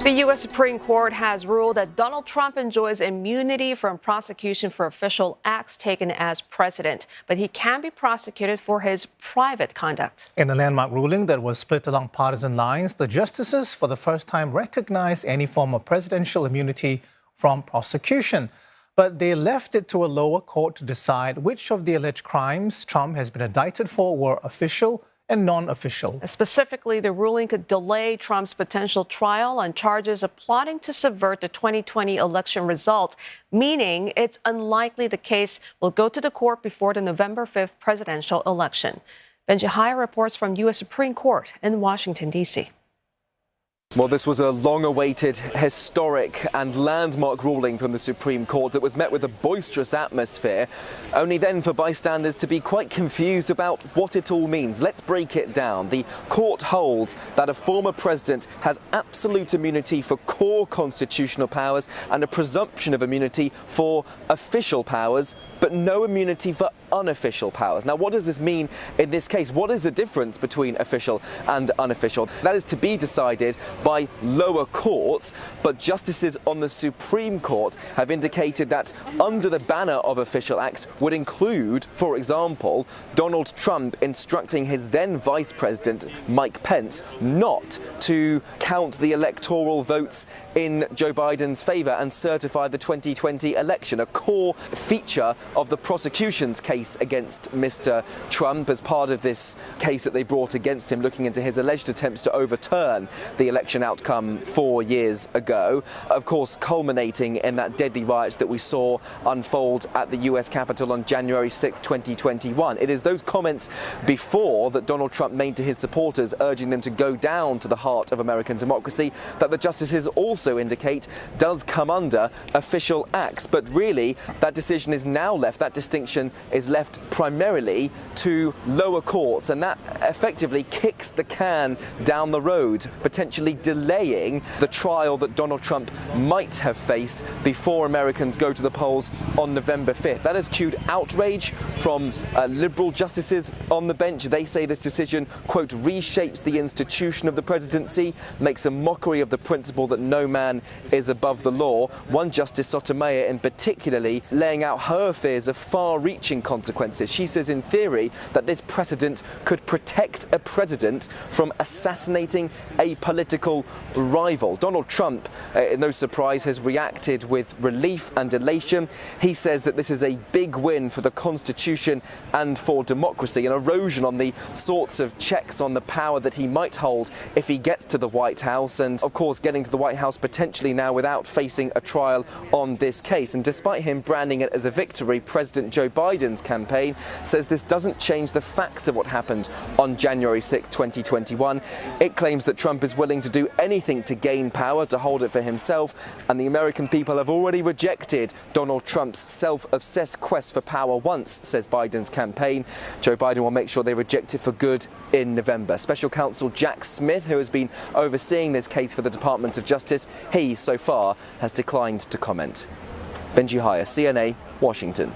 The U.S. Supreme Court has ruled that Donald Trump enjoys immunity from prosecution for official acts taken as president, but he can be prosecuted for his private conduct. In a landmark ruling that was split along partisan lines, the justices for the first time recognized any form of presidential immunity from prosecution. But they left it to a lower court to decide which of the alleged crimes Trump has been indicted for were official and non-official. Specifically, the ruling could delay Trump's potential trial on charges of plotting to subvert the 2020 election result, meaning it's unlikely the case will go to the court before the November 5th presidential election. Benji Hyer reports from U.S. Supreme Court in Washington, D.C. Well, this was a long-awaited, historic and landmark ruling from the Supreme Court that was met with a boisterous atmosphere, only then for bystanders to be quite confused about what it all means. Let's break it down. The court holds that a former president has absolute immunity for core constitutional powers and a presumption of immunity for official powers, but no immunity for unofficial powers. Now, what does this mean in this case? What is the difference between official and unofficial? That is to be decided by lower courts, but justices on the Supreme Court have indicated that under the banner of official acts would include, for example, Donald Trump instructing his then Vice President, Mike Pence, not to count the electoral votes in Joe Biden's favor and certify the 2020 election, a core feature of the prosecution's case against Mr. Trump as part of this case that they brought against him, looking into his alleged attempts to overturn the election outcome 4 years ago, of course culminating in that deadly riot that we saw unfold at the US Capitol on January 6, 2021. It is those comments before that Donald Trump made to his supporters, urging them to go down to the heart of American democracy, that the justices also indicate does come under official acts. But really, that decision is now left, that distinction is left primarily to lower courts, and that effectively kicks the can down the road, potentially delaying the trial that Donald Trump might have faced before Americans go to the polls on November 5th. That has cued outrage from liberal justices on the bench. They say this decision, quote, reshapes the institution of the presidency, makes a mockery of the principle that no man is above the law. One Justice Sotomayor in particularly laying out her fears of far-reaching consequences. She says in theory that this precedent could protect a president from assassinating a political rival. Donald Trump, no surprise, has reacted with relief and elation. He says that this is a big win for the Constitution and for democracy, an erosion on the sorts of checks on the power that he might hold if he gets to the White House, and of course getting to the White House potentially now without facing a trial on this case. And despite him branding it as a victory, President Joe Biden's campaign says this doesn't change the facts of what happened on January 6, 2021. It claims that Trump is willing to do anything to gain power, to hold it for himself, and the American people have already rejected Donald Trump's self-obsessed quest for power once, says Biden's campaign. Joe Biden will make sure they reject it for good in November. Special counsel Jack Smith, who has been overseeing this case for the Department of Justice, he so far has declined to comment. Benji Hyer, CNA, Washington.